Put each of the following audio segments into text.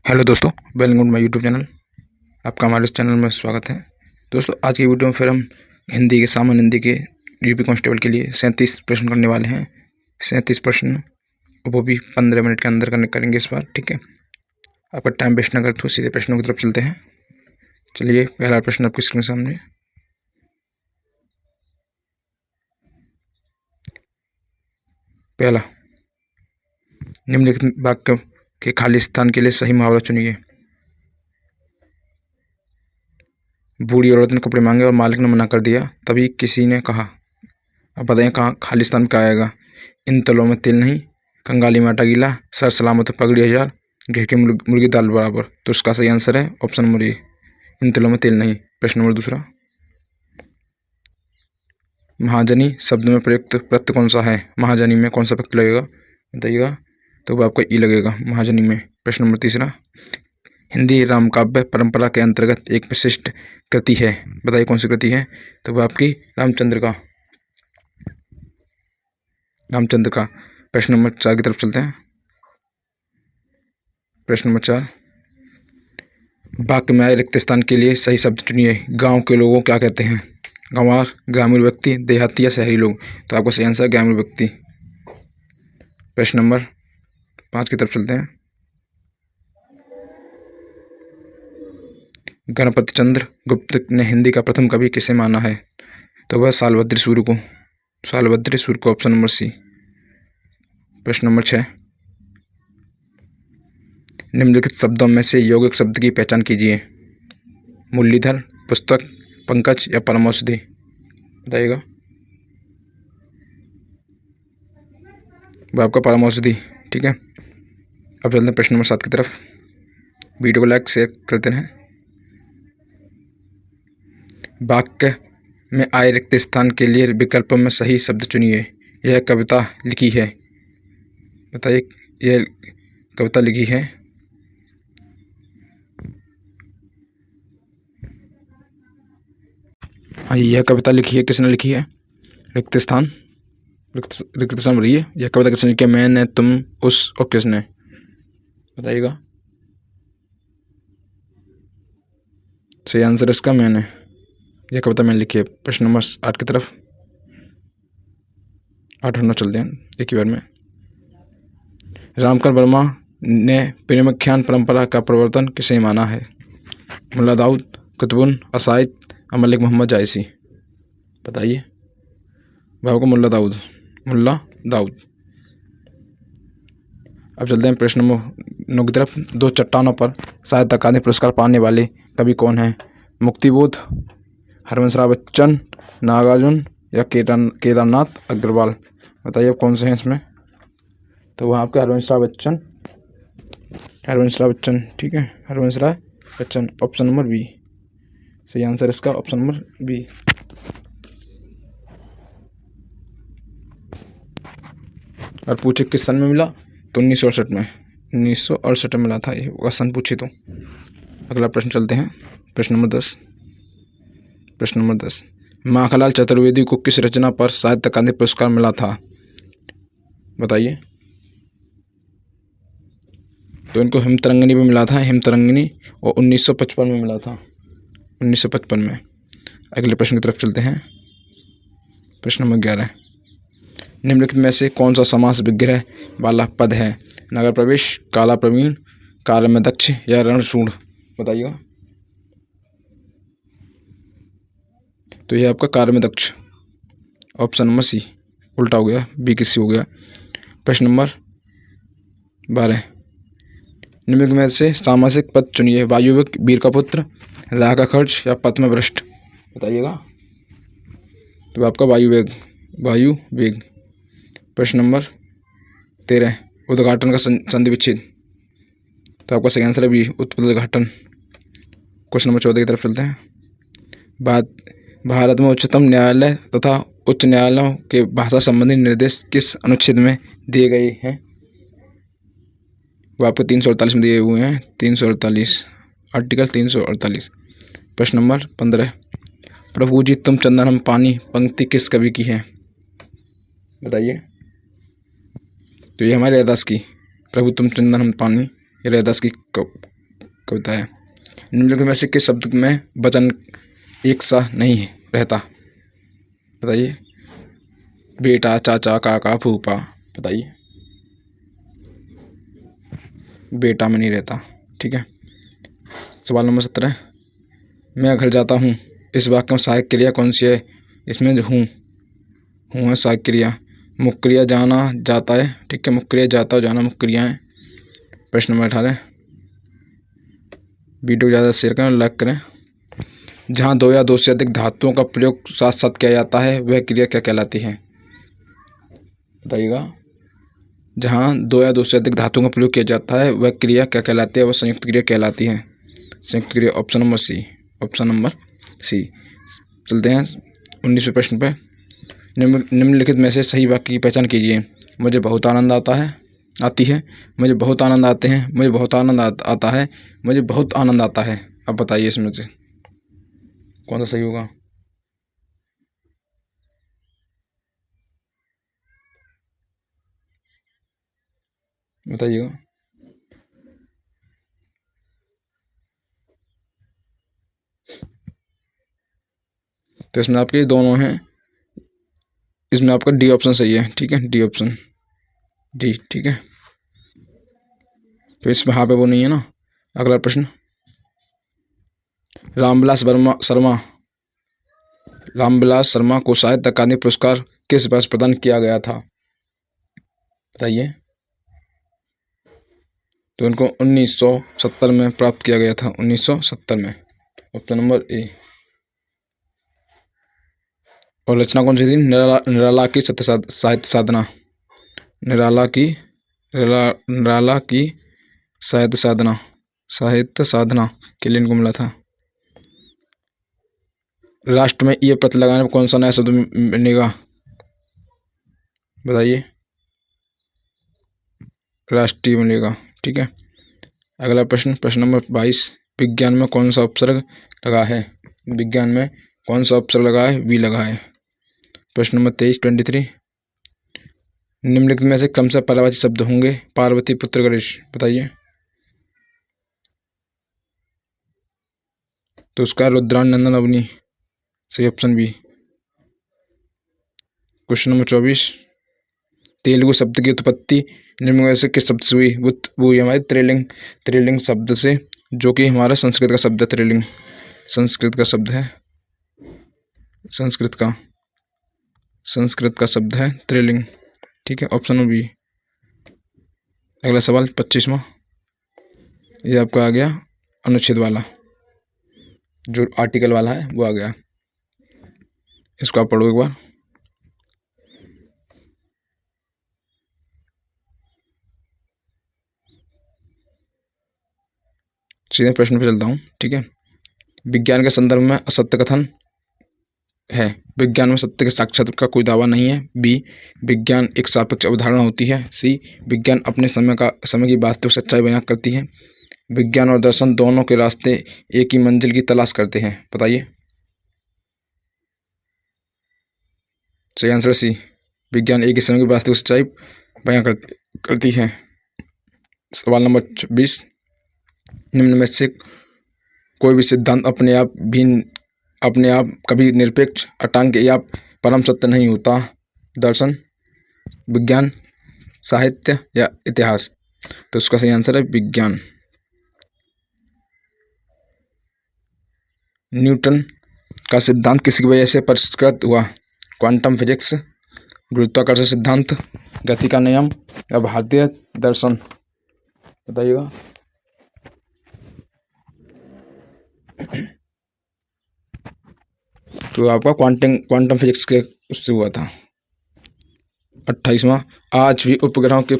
Hello दोस्तों, welcome my YouTube channel. आपका हमारे इस चैनल में स्वागत है। दोस्तों, आज की वीडियो में फिर हम हिंदी के सामान्य हिंदी के यूपी कांस्टेबल के लिए 37 प्रश्न करने वाले हैं। 37 प्रश्न, वो भी 15 मिनट के अंदर करेंगे इस बार। ठीक है, आपका टाइम वेस्ट ना कर तो सीधे प्रश्नों की तरफ चलते हैं। चलिए, पहला प्रश्न आपकी स्क्रीन के सामने। पहला, निम्नलिखित वाक्य के खाली स्थान के लिए सही मुहावरा चुनिए। बूढ़ी औरत ने कपड़े मांगे और मालिक ने मना कर दिया। तभी किसी ने कहा, अब बताइए कहाँ खाली स्थान क्या आएगा। इन तलों में तिल नहीं, कंगाली में आटा गीला, सर सलामत पगड़ी 1000, घेर के मुर्गी दाल बराबर। तो इसका सही आंसर है ऑप्शन नंबर ए, इन तिलों में तिल नहीं। प्रश्न नंबर दूसरा, महाजनी शब्द में प्रयुक्त प्रत्यय कौन सा है। महाजनी में कौन सा प्रत्यय लगेगा, बताइएगा। तो वो आपका ई लगेगा महाजनी में। प्रश्न नंबर तीसरा, हिंदी रामकाव्य परंपरा के अंतर्गत एक विशिष्ट कृति है, बताइए कौन सी कृति है। तो वो आपकी रामचंद्र का। प्रश्न नंबर 4 की तरफ चलते हैं। प्रश्न नंबर 4, वाक्य में आए रिक्त स्थान के लिए सही शब्द चुनिए। गांव के लोगों क्या कहते हैं। गंवार, ग्रामीण व्यक्ति, देहाती या शहरी लोग। तो आपका सही आंसर है ग्रामीण व्यक्ति। प्रश्न नंबर 5 की तरफ चलते हैं। गणपति चंद्र गुप्त ने हिंदी का प्रथम कवि किसे माना है। तो वह सालभद्र सूर्य को। Option number C. प्रश्न नंबर 6, निम्नलिखित शब्दों में से यौगिक शब्द की पहचान कीजिए। मुरलीधर, पुस्तक, पंकज या परमौषधि, बताइएगा। वह आपका परमौषधि। ठीक है, अब चलते हैं प्रश्न नंबर 7 की तरफ। वीडियो को लाइक शेयर करते रहें। वाक्य में आए रिक्त स्थान के लिए विकल्प में सही शब्द चुनिए। यह कविता लिखी है, बताइए। यह कविता लिखी है। हाँ, यह कविता लिखी है, किसने लिखी है। रिक्त स्थान बताइए, यह कविता किसने लिखी है। मैंने, तुम, उस और किसने, बताइएगा। सही आंसर इसका मैंने। यह कविता मैंने लिखी है। प्रश्न नंबर 8 की तरफ। 8 और 9 चलते हैं एक ही बार में। रामकर वर्मा ने प्रेमाख्यान परंपरा का प्रवर्तन किसे माना है। मुल्ला दाऊद, कुतुबुन असाइद, मलिक मोहम्मद जायसी, बताइए। भाव को मुल्ला दाऊद। अब चलते हैं प्रश्न नंबर 9 की तरफ। दो चट्टानों पर साहित्य अकादमी पुरस्कार पाने वाले कवि कौन हैं। मुक्तिबोध, हरवंशराय बच्चन, नागार्जुन या केदारनाथ अग्रवाल, बताइए कौन से हैं इसमें। तो वहाँ आपके हरवंशराय बच्चन। ठीक है, हरवंशराय बच्चन। ऑप्शन नंबर बी, सही आंसर इसका ऑप्शन नंबर बी। और पूछे किस सन में मिला, तो 1968 में। 1968 में मिला था ये, वो सन पूछे तो। अगला प्रश्न चलते हैं। प्रश्न नंबर 10, माखनलाल चतुर्वेदी को किस रचना पर साहित्य अकादमी पुरस्कार मिला था, बताइए। तो इनको हिमतरंगिनी में मिला था, हिमतरंगिनी, और 1955 में मिला था, 1955 में। अगले प्रश्न की तरफ चलते हैं। प्रश्न नंबर 11, निम्नलिखित में से कौन सा समास विग्रह वाला पद है। नगर प्रवेश, काला प्रवीण, कार्य में दक्ष या रणशूर, बताइएगा। तो ये आपका कार्य में दक्ष। ऑप्शन नंबर सी, उल्टा हो गया, बी की सी हो गया। प्रश्न नंबर 12, निम्नलिखित में से सामासिक पद चुनिए। वायुवेग, वीर का पुत्र, राह का खर्च या पथ में भ्रष्ट, बताइएगा। तो आपका वायुवेग। प्रश्न नंबर 13, उद्घाटन का संधि विच्छेद, तो आपका सही आंसर है बी, उद्घाटन। क्वेश्चन नंबर 14 की तरफ चलते हैं। भारत में उच्चतम न्यायालय तथा उच्च न्यायालयों के भाषा संबंधी निर्देश किस अनुच्छेद में दिए गए हैं। वो आपको 348 में दिए हुए हैं, 348, आर्टिकल 348। प्रश्न नंबर 15, प्रभु जी तुम चंदन हम पानी पंक्ति किस कवि की है, बताइए। तो ये हमारे रैदास की, प्रभु तुम चंदन हम पानी, ये रैदास की होता है। निम्नलिखित में से किस शब्द में वचन एक सा नहीं रहता? बताइए। बेटा, चाचा, काका, फूफा। बताइए। बेटा में नहीं रहता। ठीक है। सवाल नंबर 17, मैं घर जाता हूँ, इस वाक्य में सहायक क्रिया कौन सी है? इसमें जो हूँ है सहायक क्रिया। मुख्य क्रिया जाना जाता है। ठीक है, मुख्य क्रिया जाता और जाना मुख्य क्रिया है। प्रश्न नंबर 18, वीडियो ज़्यादा शेयर करें और लाइक करें। जहाँ दो या दो से अधिक धातुओं का प्रयोग साथ साथ किया जाता है वह क्रिया क्या कहलाती है? बताइएगा। जहाँ दो या दो से अधिक धातुओं का प्रयोग किया जाता है वह क्रिया क्या कहलाती है? वह संयुक्त क्रिया कहलाती है। संयुक्त क्रिया option number C. Option number C. चलते हैं 19वें प्रश्न पे। निम्नलिखित में से सही वाक्य की पहचान कीजिए। मुझे बहुत आनंद आती है, मुझे बहुत आनंद आते हैं, मुझे बहुत आनंद आता है, मुझे बहुत आनंद आता है। अब बताइए इसमें से कौन सा सही होगा? बताइएगा। तो इसमें आपके दोनों हैं, इसमें आपका डी ऑप्शन सही है। ठीक है, डी ऑप्शन डी। ठीक है, तो इसमें हाँ पे वो नहीं है ना। अगला प्रश्न, रामविलास शर्मा को साहित्य अकादमी पुरस्कार किस वर्ष प्रदान किया गया था? बताइए। तो उनको 1970 में प्राप्त किया गया था। 1970 में। Option number A. और रचना कौन सी थी? निराला की साहित्य साधना। निराला की साहित्य साधना के लिए इनको मिला था। राष्ट्र में ये प्रत्यय लगाने पर कौन सा नया शब्द बनेगा? बताइए। राष्ट्रीय मिलेगा। ठीक है। अगला प्रश्न, प्रश्न नंबर 22, विज्ञान में कौन सा उपसर्ग लगा है? विज्ञान में कौन सा उपसर्ग लगा है? वी लगा है। प्रश्न नंबर 23 निम्नलिखित में से कम से पर्यायवाची शब्द होंगे? पार्वती पुत्र गणेश। बताइए। तो उसका रुद्रान नंदन अवनी। सही option B. Question number 24, Telugu शब्द की उत्पत्ति निम्न में से किस शब्द से हुई? वो हमारे त्रिलिंग शब्द से, जो कि हमारा संस्कृत का शब्द है। त्रिलिंग संस्कृत का शब्द है। संस्कृत का शब्द है त्रिलिंग। ठीक है, ऑप्शन बी। अगला सवाल 25वां, ये आपका आ गया अनुच्छेद वाला, जो आर्टिकल वाला है वो आ गया। इसको आप पढ़ो एक बार। सीधे प्रश्न पे चलता हूँ। ठीक है। विज्ञान के संदर्भ में असत्य कथन है। विज्ञान में सत्य के साक्षात का कोई दावा नहीं है। बी, विज्ञान एक सापेक्ष अवधारणा होती है। सी, विज्ञान अपने समय की वास्तविक सच्चाई बयां करती है। विज्ञान और दर्शन दोनों के रास्ते एक ही मंजिल की तलाश करते हैं। बताइए। सही आंसर सी, विज्ञान एक ही समय की वास्तविक सच्चाई बयां करती है। सवाल नंबर 26, निम्न में से कोई भी सिद्धांत अपने आप कभी निरपेक्ष, अटांग या परम सत्य नहीं होता? दर्शन, विज्ञान, साहित्य या इतिहास? तो उसका सही आंसर है विज्ञान। न्यूटन का सिद्धांत किसकी वजह से परिष्कृत हुआ? क्वांटम फिजिक्स, गुरुत्वाकर्षण सिद्धांत, गति का नियम या भारतीय दर्शन? बताइएगा। तो आपका क्वांटम फिजिक्स के उससे हुआ था। 28वां, आज भी उपग्रहों के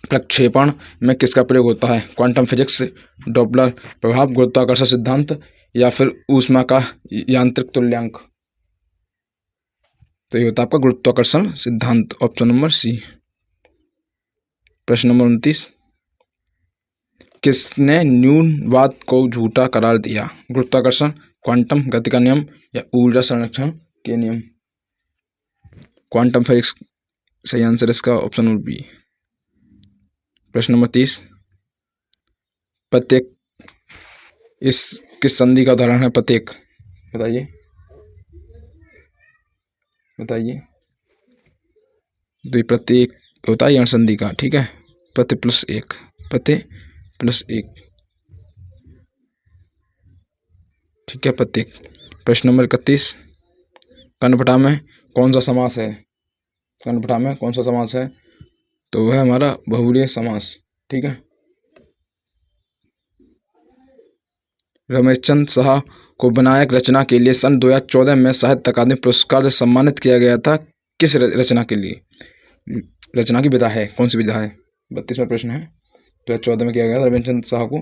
प्रक्षेपण में किसका प्रयोग होता है? क्वांटम फिजिक्स, डॉपलर प्रभाव, गुरुत्वाकर्षण सिद्धांत या फिर ऊष्मा का यांत्रिक तुल्यांक? तो ये होता है आपका गुरुत्वाकर्षण सिद्धांत। Option number C. प्रश्न नंबर 29, किसने न्यूनवाद को झूठा करार दिया? गुरुत्वाकर्षण, क्वांटम, गति का नियम या ऊर्जा संरक्षण के नियम? क्वांटम फिजिक्स सही आंसर इसका ऑप्शन नंबर बी। प्रश्न नंबर 30, प्रत्येक इस किस संधि का उदाहरण है? प्रत्येक, बताइए बताइए। प्रत्येक होता है यण संधि का, ठीक है। प्रत्यय प्लस एक, प्रत्यय प्लस एक, ठीक है, प्रत्येक। प्रश्न नंबर 31, कर्णपटा में कौन सा समास है? कर्णपटा में कौन सा समास है? तो वह हमारा बहुब्रीहि समास, ठीक है। रमेश चंद्र शाह को विनायक रचना के लिए सन 2014 में साहित्य अकादमी पुरस्कार से सम्मानित किया गया था। किस रचना के लिए? रचना की विधा है, कौन सी विधा है? 32वां प्रश्न है। 2014 में किया गया था रमेश चंद्र शाह को,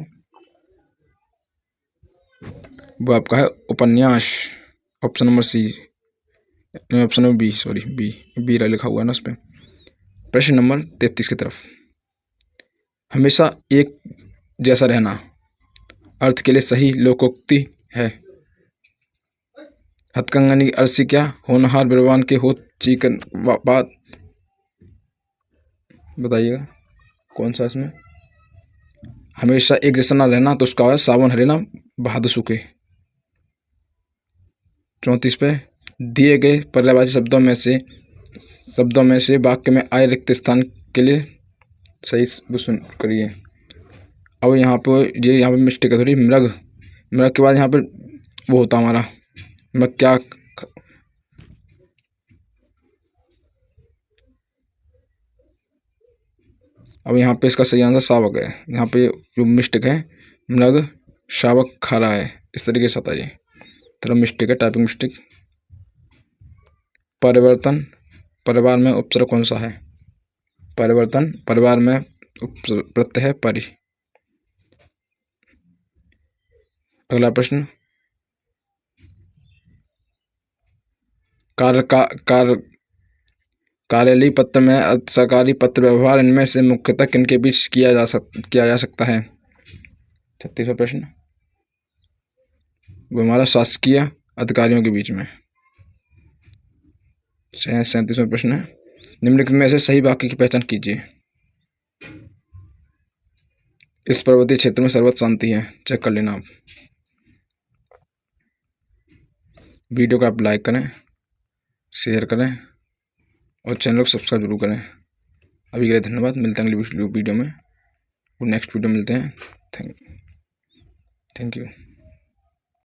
वो आपका है उपन्यास। Option number C, option number B, sorry B लिखा हुआ है ना उस पर। प्रश्न नंबर 33 की तरफ, हमेशा एक जैसा रहना अर्थ के लिए सही लोकोक्ति है। हथकंगनी अर्सी क्या? होनहार बिरबान के हो चिकन बात, बताइएगा कौन सा इसमें? हमेशा एक जैसा ना रहना, तो उसका है सावन हरेना बहादुर सूखे। 34 पे, दिए गए पर्यायवाची शब्दों में से वाक्य में आए रिक्त स्थान के लिए सही सुन करिए। अब यहाँ पे मिस्टेक है थोड़ी। मृग के बाद यहाँ पे वो होता हमारा मृग क्या? अब यहाँ पे इसका सही आंसर शावक है। यहाँ पे जो मिस्टेक है, मृग शावक खा रहा है, इस तरीके से आता है। थोड़ा मिस्टेक है, टाइपिंग मिस्टेक। परिवर्तन परिवार में उपसर्ग कौन सा है? परिवर्तन परिवार में प्रत्यय है परि। अगला प्रश्न, कार्यालयीय पत्र में सरकारी पत्र व्यवहार इनमें से मुख्यतः किनके बीच किया जा सकता है? 36वां प्रश्न, वो हमारा शासकीय अधिकारियों के बीच में। 37वां प्रश्न है, निम्नलिखित में से सही वाक्य की पहचान कीजिए। इस पर्वतीय क्षेत्र में सर्वत्र शांति है। चेक कर लेना आप। वीडियो को आप लाइक करें, शेयर करें और चैनल को सब्सक्राइब जरूर करें। अभी के लिए धन्यवाद, मिलते हैं अगली वीडियो में। नेक्स्ट वीडियो मिलते हैं। Thank you.